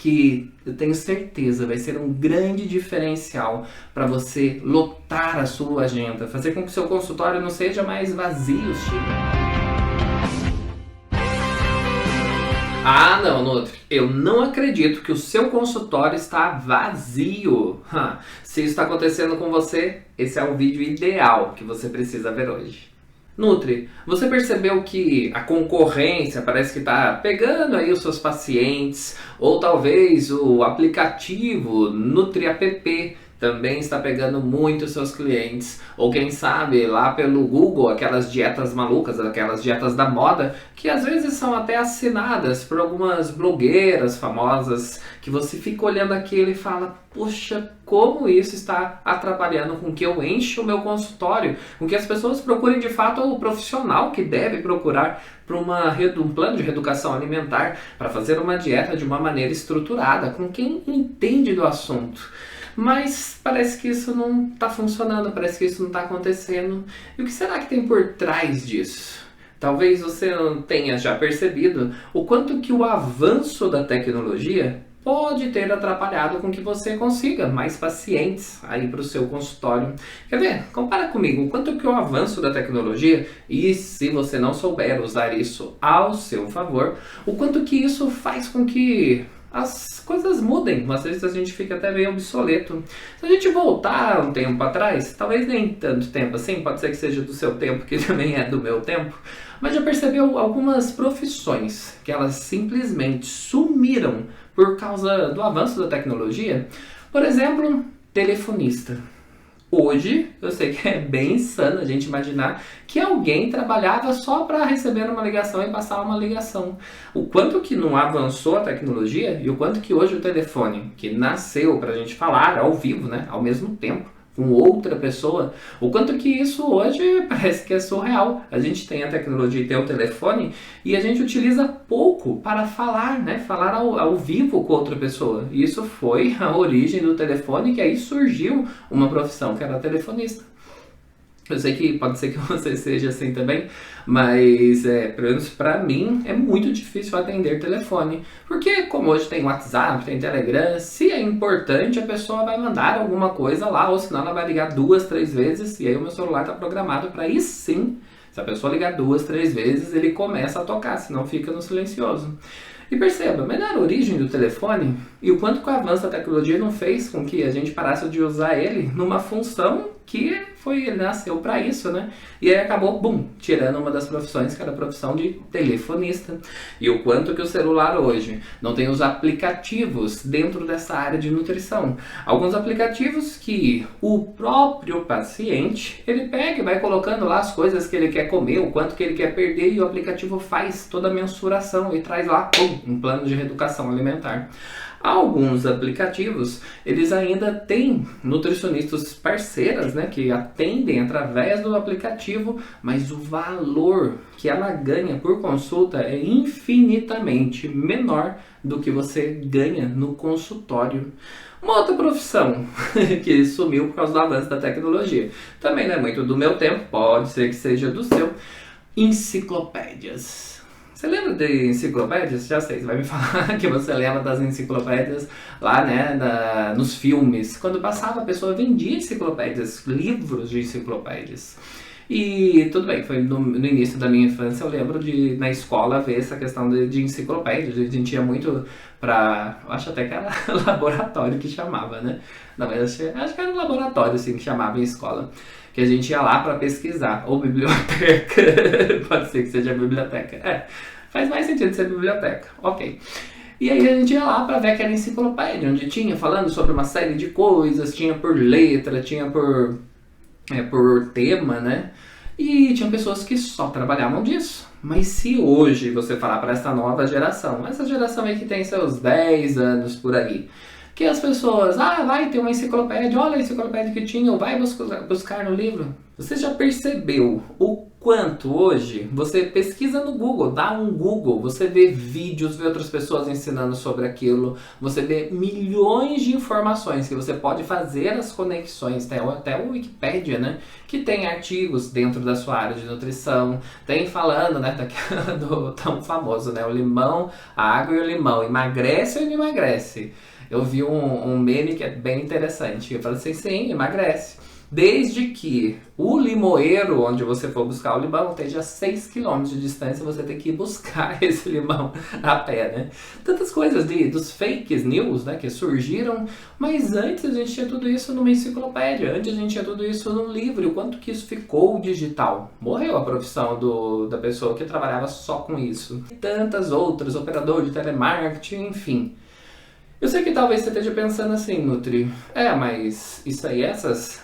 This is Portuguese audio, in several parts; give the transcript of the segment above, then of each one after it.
que eu tenho certeza vai ser um grande diferencial para você lotar a sua agenda, fazer com que o seu consultório não seja mais vazio, Chico. Ah, não, Nutri, eu não acredito que o seu consultório está vazio. Se isso está acontecendo com você, esse é o vídeo ideal que você precisa ver hoje. Nutri, você percebeu que a concorrência parece que está pegando aí os seus pacientes, ou talvez o aplicativo NutriApp também está pegando muito os seus clientes, ou quem sabe lá pelo Google, aquelas dietas malucas, aquelas dietas da moda, que às vezes são até assinadas por algumas blogueiras famosas, que você fica olhando aquilo e fala, poxa, como isso está atrapalhando com que eu encho o meu consultório, com que as pessoas procurem de fato o profissional que deve procurar para um plano de reeducação alimentar, para fazer uma dieta de uma maneira estruturada, com quem entende do assunto. Mas parece que isso não está funcionando, parece que isso não está acontecendo. E o que será que tem por trás disso? Talvez você não tenha já percebido o quanto que o avanço da tecnologia pode ter atrapalhado com que você consiga mais pacientes aí para o seu consultório. Quer ver? Compara comigo o quanto que o avanço da tecnologia, e se você não souber usar isso ao seu favor, o quanto que isso faz com que as coisas mudem, às vezes a gente fica até meio obsoleto. Se a gente voltar um tempo atrás, talvez nem tanto tempo assim, pode ser que seja do seu tempo, que também é do meu tempo, mas já percebeu algumas profissões que elas simplesmente sumiram por causa do avanço da tecnologia? Por exemplo, telefonista. Hoje, eu sei que é bem insano a gente imaginar que alguém trabalhava só para receber uma ligação e passar uma ligação. O quanto que não avançou a tecnologia e o quanto que hoje o telefone, que nasceu para a gente falar ao vivo, né, ao mesmo tempo, com outra pessoa, o quanto que isso hoje parece que é surreal. A gente tem a tecnologia e tem o telefone e a gente utiliza pouco para falar, né? Falar ao vivo com outra pessoa. E isso foi a origem do telefone, que aí surgiu uma profissão que era telefonista. Eu sei que pode ser que você seja assim também, mas pelo menos para mim é muito difícil atender telefone. Porque como hoje tem WhatsApp, tem Telegram, se é importante a pessoa vai mandar alguma coisa lá, ou senão ela vai ligar 2, 3 vezes, e aí o meu celular está programado para aí sim, se a pessoa ligar 2, 3 vezes, ele começa a tocar, senão fica no silencioso. E perceba, mas a origem do telefone e o quanto que o avanço da tecnologia não fez com que a gente parasse de usar ele numa função que ele nasceu para isso, né? E aí acabou, tirando uma das profissões, que era a profissão de telefonista. E o quanto que o celular hoje não tem os aplicativos dentro dessa área de nutrição. Alguns aplicativos que o próprio paciente, ele pega e vai colocando lá as coisas que ele quer comer, o quanto que ele quer perder, e o aplicativo faz toda a mensuração e traz lá, um plano de reeducação alimentar. Alguns aplicativos, eles ainda têm nutricionistas parceiras, né, que atendem através do aplicativo, mas o valor que ela ganha por consulta é infinitamente menor do que você ganha no consultório. Uma outra profissão que sumiu por causa do avanço da tecnologia, também não é muito do meu tempo, pode ser que seja do seu, enciclopédias. Você lembra de enciclopédias? Já sei, você vai me falar que você lembra das enciclopédias lá, né, nos filmes. Quando passava, a pessoa vendia enciclopédias, livros de enciclopédias. E tudo bem, foi no início da minha infância, eu lembro de na escola ver essa questão de enciclopédias. A gente ia muito pra, eu acho até que era laboratório que chamava, né? Não, mas acho que era um laboratório assim que chamava em escola. Que a gente ia lá para pesquisar, ou biblioteca, pode ser que seja biblioteca, faz mais sentido ser biblioteca, ok. E aí a gente ia lá para ver aquela enciclopédia, onde tinha falando sobre uma série de coisas, tinha por letra, tinha por tema, né? E tinha pessoas que só trabalhavam disso. Mas se hoje você falar para essa nova geração, essa geração aí que tem seus 10 anos por aí, que as pessoas, vai ter uma enciclopédia, olha a enciclopédia que tinha, ou vai buscar no livro. Você já percebeu o quanto hoje você pesquisa no Google, dá um Google, você vê vídeos, vê outras pessoas ensinando sobre aquilo, você vê milhões de informações que você pode fazer as conexões, tem até o Wikipedia, né, que tem artigos dentro da sua área de nutrição, tem falando, né, do tão famoso, né, o limão, a água e o limão, emagrece ou não emagrece? Eu vi um meme que é bem interessante, eu falei assim, sim, emagrece. Desde que o limoeiro, onde você for buscar o limão, esteja 6 km de distância, você tem que ir buscar esse limão a pé, né? Tantas coisas dos fake news, né, que surgiram, mas antes a gente tinha tudo isso numa enciclopédia, antes a gente tinha tudo isso num livro, o quanto que isso ficou digital. Morreu a profissão da pessoa que trabalhava só com isso. E tantas outras, operador de telemarketing, enfim. Eu sei que talvez você esteja pensando assim, Nutri, mas isso aí, essas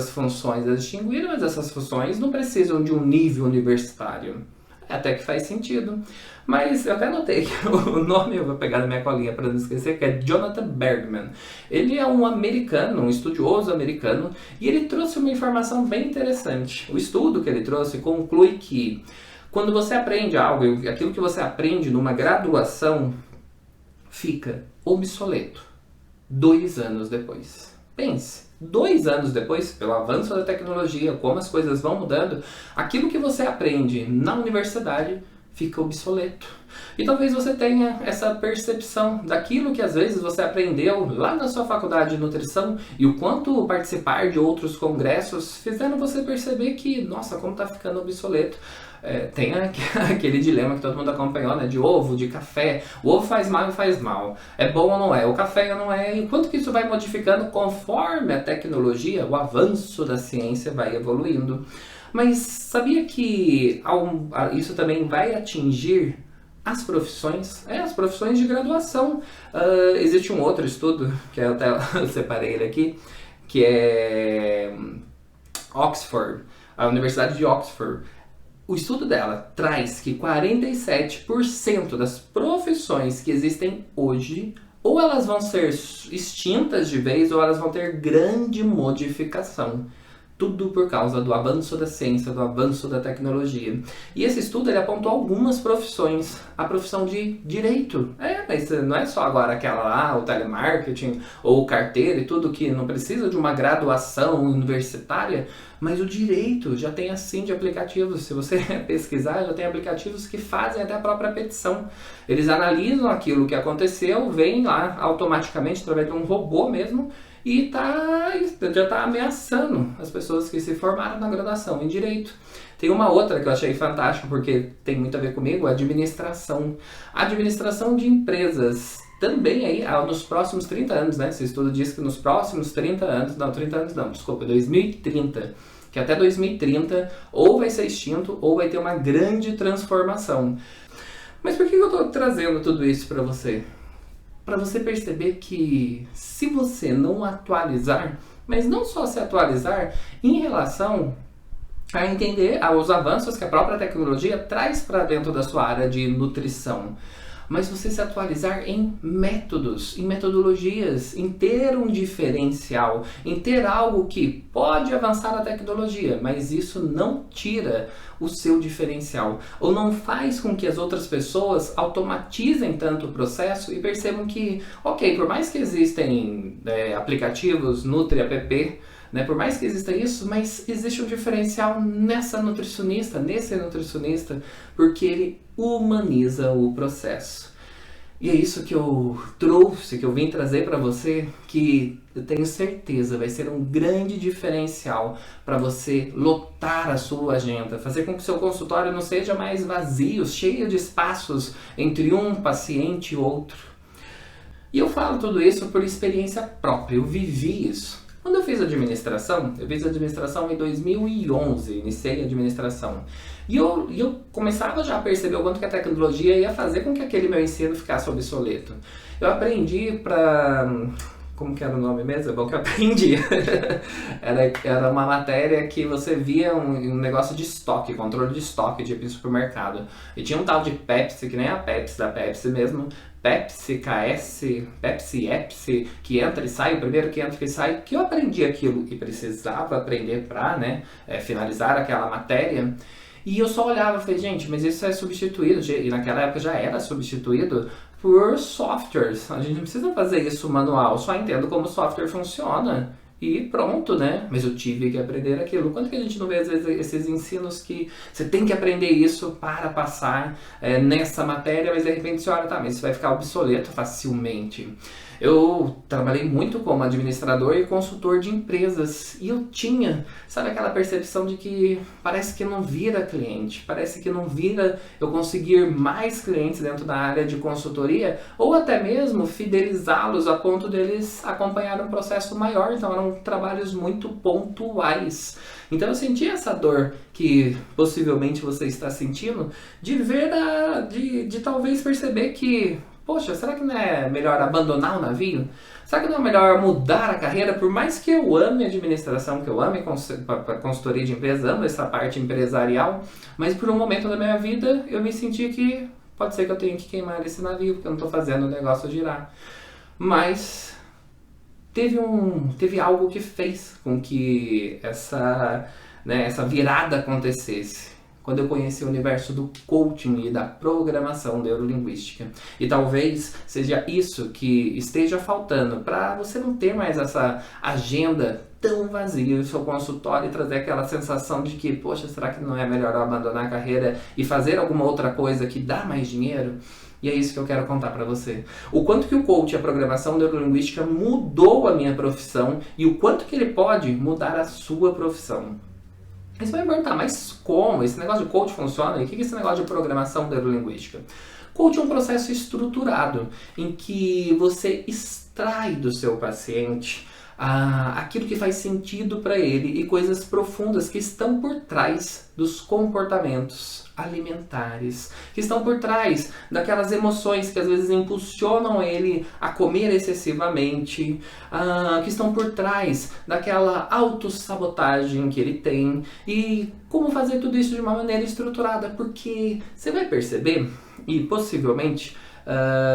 funções elas distinguiram, mas essas funções não precisam de um nível universitário. Até que faz sentido. Mas eu até notei que o nome, eu vou pegar na minha colinha para não esquecer, que é Jonathan Bergman. Ele é um americano, um estudioso americano, e ele trouxe uma informação bem interessante. O estudo que ele trouxe conclui que quando você aprende algo, aquilo que você aprende numa graduação, fica obsoleto 2 anos depois. Pense, 2 anos depois, pelo avanço da tecnologia, como as coisas vão mudando, aquilo que você aprende na universidade fica obsoleto. E talvez você tenha essa percepção daquilo que às vezes você aprendeu lá na sua faculdade de nutrição e o quanto participar de outros congressos fizeram você perceber que, nossa, como está ficando obsoleto. Tem aquele dilema que todo mundo acompanhou, né? De ovo, de café. O ovo faz mal e faz mal. É bom ou não é? O café não é? E quanto que isso vai modificando conforme a tecnologia, o avanço da ciência vai evoluindo. Mas sabia que isso também vai atingir as profissões? As profissões de graduação. Existe um outro estudo, que eu até separei ele aqui, que é Oxford, a Universidade de Oxford. O estudo dela traz que 47% das profissões que existem hoje, ou elas vão ser extintas de vez, ou elas vão ter grande modificação. Tudo por causa do avanço da ciência, do avanço da tecnologia. E esse estudo ele apontou algumas profissões. A profissão de direito. Mas não é só agora aquela lá, o telemarketing, ou o carteiro e tudo que não precisa de uma graduação universitária, mas o direito já tem assim de aplicativos. Se você pesquisar, já tem aplicativos que fazem até a própria petição. Eles analisam aquilo que aconteceu, vêm lá automaticamente, através de um robô mesmo, e já está ameaçando as pessoas que se formaram na graduação em Direito. Tem uma outra que eu achei fantástica, porque tem muito a ver comigo, a administração. A administração de empresas. Também aí, nos próximos 30 anos, né? Esse estudo diz que nos próximos 30 anos, 2030, que até 2030 ou vai ser extinto ou vai ter uma grande transformação. Mas por que eu estou trazendo tudo isso para você? Para você perceber que se você não atualizar, mas não só se atualizar em relação a entender os avanços que a própria tecnologia traz para dentro da sua área de nutrição, mas você se atualizar em métodos, em metodologias, em ter um diferencial, em ter algo que pode avançar na tecnologia, mas isso não tira o seu diferencial, ou não faz com que as outras pessoas automatizem tanto o processo e percebam que, ok, por mais que existem aplicativos, Nutri, app, né, por mais que exista isso, mas existe um diferencial nesse nutricionista, porque ele humaniza o processo. E é isso que eu trouxe, que eu vim trazer para você, que eu tenho certeza vai ser um grande diferencial para você lotar a sua agenda, fazer com que o seu consultório não seja mais vazio, cheio de espaços entre um paciente e outro. E eu falo tudo isso por experiência própria, eu vivi isso. Quando eu fiz administração em 2011, iniciei a administração. E eu começava já a perceber o quanto que a tecnologia ia fazer com que aquele meu ensino ficasse obsoleto. Eu aprendi como que era o nome mesmo? É bom que eu aprendi. Era uma matéria que você via um negócio de estoque, controle de estoque de supermercado. E tinha um tal de Pepsi, que nem a Pepsi da Pepsi mesmo, Pepsi, KS, Pepsi, Epsi, que entra e sai, o primeiro que entra e sai, que eu aprendi aquilo e precisava aprender para, né, finalizar aquela matéria. E eu só olhava e falei, gente, mas isso é substituído, e naquela época já era substituído por softwares. A gente não precisa fazer isso manual, só entendo como o software funciona. E pronto, né? Mas eu tive que aprender aquilo. Quanto que a gente não vê, às vezes, esses ensinos que você tem que aprender isso para passar nessa matéria, mas de repente você olha, tá, mas isso vai ficar obsoleto facilmente. Eu trabalhei muito como administrador e consultor de empresas e eu tinha, sabe, aquela percepção de que parece que não vira cliente, parece que não vira eu conseguir mais clientes dentro da área de consultoria ou até mesmo fidelizá-los a ponto deles acompanhar um processo maior. Então eram trabalhos muito pontuais. Então eu senti essa dor que possivelmente você está sentindo de ver, de talvez perceber que, poxa, será que não é melhor abandonar o navio? Será que não é melhor mudar a carreira? Por mais que eu ame administração, que eu ame consultoria de empresa, amo essa parte empresarial, mas por um momento da minha vida eu me senti que pode ser que eu tenha que queimar esse navio, porque eu não estou fazendo o negócio girar. Mas teve algo que fez com que essa virada acontecesse. Quando eu conheci o universo do coaching e da programação neurolinguística. E talvez seja isso que esteja faltando para você não ter mais essa agenda tão vazia no seu consultório e trazer aquela sensação de que, poxa, será que não é melhor eu abandonar a carreira e fazer alguma outra coisa que dá mais dinheiro? E é isso que eu quero contar para você. O quanto que o coach e a programação neurolinguística mudou a minha profissão e o quanto que ele pode mudar a sua profissão. Aí você vai me perguntar, mas como? Esse negócio de coach funciona? E o que é esse negócio de programação neurolinguística? Coach é um processo estruturado em que você extrai do seu paciente aquilo que faz sentido para ele e coisas profundas que estão por trás dos comportamentos alimentares, que estão por trás daquelas emoções que às vezes impulsionam ele a comer excessivamente, que estão por trás daquela autossabotagem que ele tem e como fazer tudo isso de uma maneira estruturada, porque você vai perceber, e possivelmente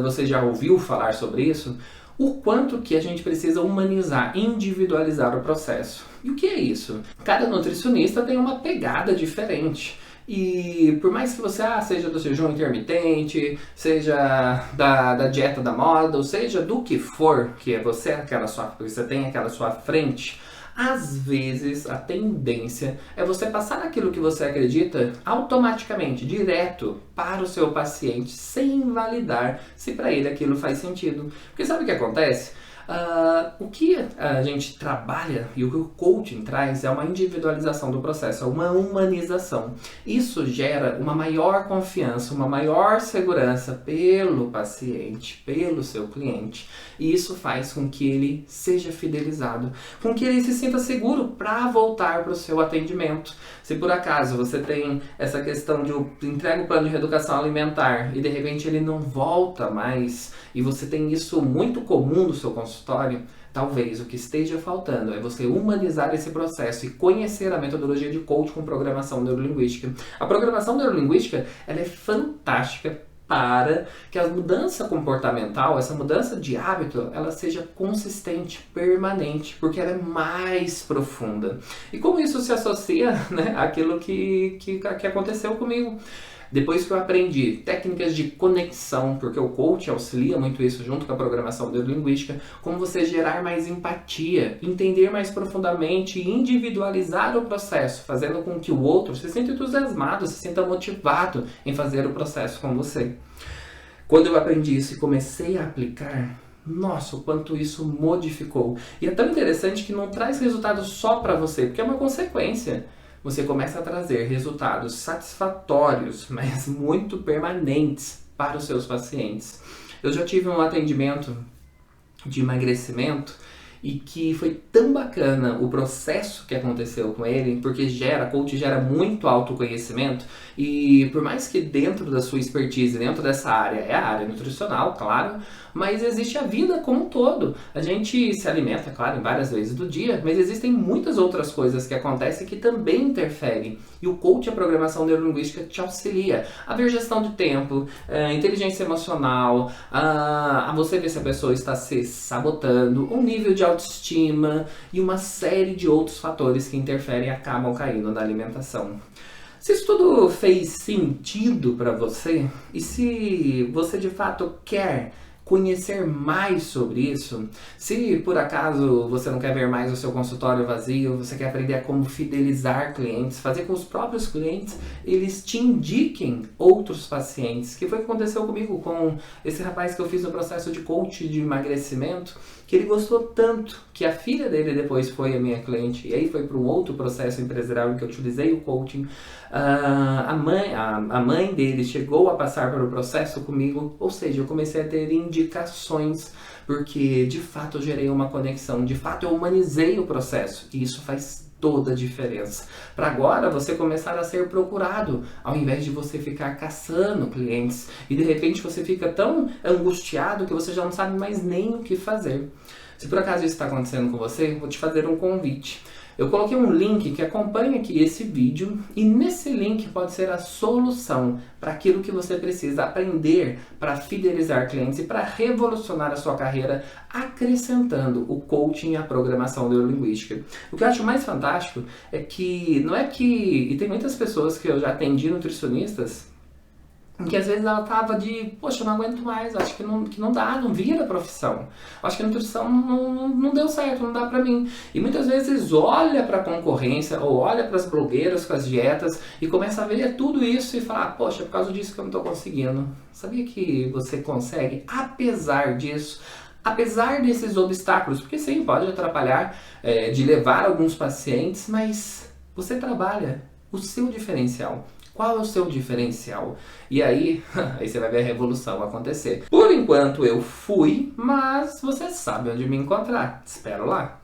você já ouviu falar sobre isso, o quanto que a gente precisa humanizar, individualizar o processo. E o que é isso? Cada nutricionista tem uma pegada diferente. E por mais que você seja do jejum intermitente, seja da dieta da moda, ou seja do que for, que é você tem aquela sua frente, às vezes a tendência é você passar aquilo que você acredita automaticamente, direto para o seu paciente, sem validar se para ele aquilo faz sentido. Porque sabe o que acontece? O que a gente trabalha e o que o coaching traz é uma individualização do processo, é uma humanização. Isso gera uma maior confiança, uma maior segurança pelo paciente, pelo seu cliente. E isso faz com que ele seja fidelizado, com que ele se sinta seguro para voltar para o seu atendimento. Se por acaso você tem essa questão de entrega o plano de reeducação alimentar e de repente ele não volta mais e você tem isso muito comum no seu consultório, talvez o que esteja faltando é você humanizar esse processo e conhecer a metodologia de coaching com programação neurolinguística. A programação neurolinguística ela é fantástica para que a mudança comportamental, essa mudança de hábito, ela seja consistente, permanente, porque ela é mais profunda. E como isso se associa, né, àquilo que aconteceu comigo? Depois que eu aprendi técnicas de conexão, porque o coach auxilia muito isso junto com a programação neurolinguística, como você gerar mais empatia, entender mais profundamente e individualizar o processo, fazendo com que o outro se sinta entusiasmado, se sinta motivado em fazer o processo com você. Quando eu aprendi isso e comecei a aplicar, nossa, o quanto isso modificou. E é tão interessante que não traz resultado só para você, porque é uma consequência. Você começa a trazer resultados satisfatórios, mas muito permanentes para os seus pacientes. Eu já tive um atendimento de emagrecimento e que foi tão bacana o processo que aconteceu com ele, porque coach gera muito autoconhecimento, e por mais que dentro da sua expertise, dentro dessa área, é a área nutricional, claro, mas existe a vida como um todo. A gente se alimenta, claro, em várias vezes do dia, mas existem muitas outras coisas que acontecem que também interferem. E o coach, a programação neurolinguística, te auxilia a ver gestão de tempo, inteligência emocional, a você ver se a pessoa está se sabotando, um nível de autoestima e uma série de outros fatores que interferem e acabam caindo na alimentação. Se isso tudo fez sentido para você, e se você de fato quer conhecer mais sobre isso, se por acaso você não quer ver mais o seu consultório vazio, você quer aprender a como fidelizar clientes, fazer com os próprios clientes eles te indiquem outros pacientes, que foi o que aconteceu comigo com esse rapaz que eu fiz no processo de coach de emagrecimento, que ele gostou tanto que a filha dele depois foi a minha cliente, e aí foi para um outro processo empresarial em que eu utilizei o coaching. A mãe dele chegou a passar pelo processo comigo, ou seja, eu comecei a ter indicações, porque de fato eu gerei uma conexão, de fato eu humanizei o processo, e isso faz toda a diferença. Para agora você começar a ser procurado, ao invés de você ficar caçando clientes, e de repente você fica tão angustiado que você já não sabe mais nem o que fazer. Se por acaso isso está acontecendo com você, vou te fazer um convite. Eu coloquei um link que acompanha aqui esse vídeo, e nesse link pode ser a solução para aquilo que você precisa aprender para fidelizar clientes e para revolucionar a sua carreira, acrescentando o coaching e a programação neurolinguística. O que eu acho mais fantástico é que e tem muitas pessoas que eu já atendi, nutricionistas, que às vezes ela tava poxa, eu não aguento mais, acho que não dá, não vira profissão. Acho que a nutrição não deu certo, não dá pra mim. E muitas vezes olha pra concorrência, ou olha pras blogueiras com as dietas, e começa a ver tudo isso e fala, poxa, é por causa disso que eu não tô conseguindo. Sabia que você consegue, apesar disso, apesar desses obstáculos, porque sim, pode atrapalhar, de levar alguns pacientes, mas você trabalha o seu diferencial. Qual é o seu diferencial? E aí você vai ver a revolução acontecer. Por enquanto eu fui, mas você sabe onde me encontrar. Te espero lá.